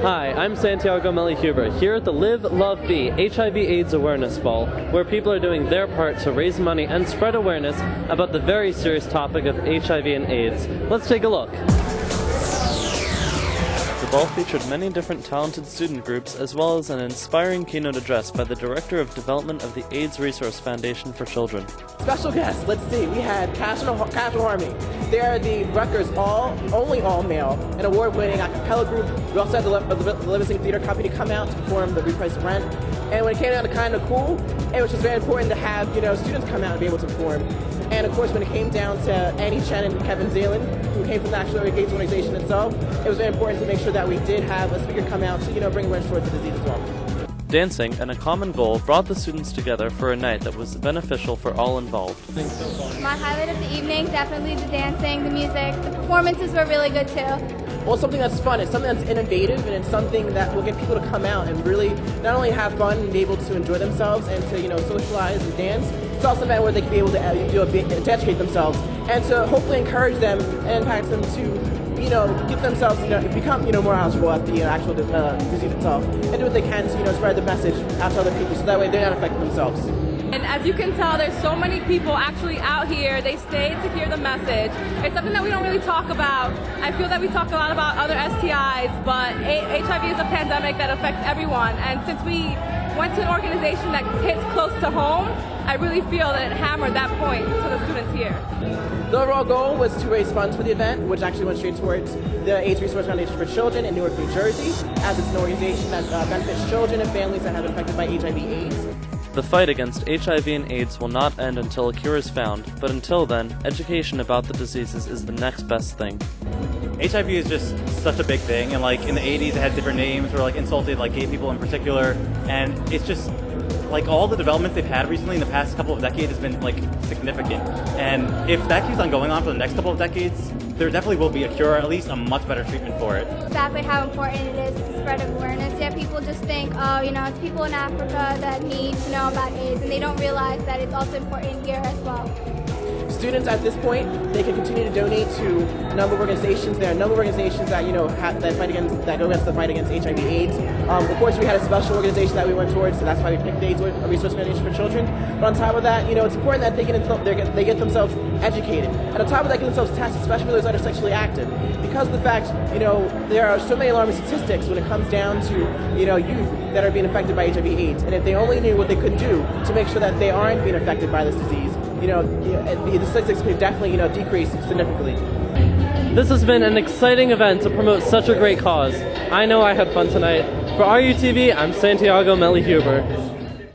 Hi, I'm Santiago Melli-Huber, here at the Live, Love, Be HIV/AIDS Awareness Ball, where people are doing their part to raise money and spread awareness about the very serious topic of HIV and AIDS. Let's take a look. The ball featured many different talented student groups, as well as an inspiring keynote address by the Director of Development of the AIDS Resource Foundation for Children. Special guests, let's see, we had Casual Harmony. They are the Rutgers only all-male and award-winning a cappella group. We also had the Livingston Theater Company come out to perform the Repriced Rent. And when it came down to Kind of Cool, it was just very important to have, students come out and be able to perform. And of course, when it came down to Annie Chen and Kevin Zalen, who came from the National AIDS Organization itself, it was very important to make sure that we did have a speaker come out to, bring awareness towards the disease as well. Dancing and a common goal brought the students together for a night that was beneficial for all involved. My highlight of the evening, definitely the dancing, the music. The performances were really good too. Well, something that's fun, it's something that's innovative, and it's something that will get people to come out and really not only have fun and be able to enjoy themselves and to, socialize and dance, it's also an event where they can be able to educate themselves and to hopefully encourage them and impact them to get themselves, become, more knowledgeable at the actual disease itself, and do what they can to, spread the message out to other people, so that way they're not affecting themselves. And as you can tell, there's so many people actually out here. They stayed to hear the message. It's something that we don't really talk about. I feel that we talk a lot about other STIs, but HIV is a pandemic that affects everyone. And since we went to an organization that hits close to home, I really feel that it hammered that point to the students here. The overall goal was to raise funds for the event, which actually went straight towards the AIDS Resource Foundation for Children in Newark, New Jersey, as it's an organization that benefits children and families that have been affected by HIV/AIDS. The fight against HIV and AIDS will not end until a cure is found, but until then, education about the diseases is the next best thing. HIV is just such a big thing, and in the 80s it had different names or insulted gay people in particular, and it's just all the developments they've had recently in the past couple of decades has been significant. And if that keeps on going on for the next couple of decades, there definitely will be a cure, or at least a much better treatment for it. Exactly how important it is to spread awareness. Yeah, people just think, it's people in Africa that need to know about AIDS, and they don't realize that it's also important here as well. Students at this point, they can continue to donate to a number of organizations. There are a number of organizations that that go against the fight against HIV/AIDS. Of course, we had a special organization that we went towards, so that's why we picked the AIDS Resource Foundation for Children. But on top of that, it's important that they get themselves educated, and on top of that, get themselves tested, especially for those that are sexually active, because of the fact, there are so many alarming statistics when it comes down to youth that are being affected by HIV/AIDS, and if they only knew what they could do to make sure that they aren't being affected by this disease, the statistics could definitely, decrease significantly. This has been an exciting event to promote such a great cause. I know I had fun tonight. For RUTV, I'm Santiago Melli-Huber.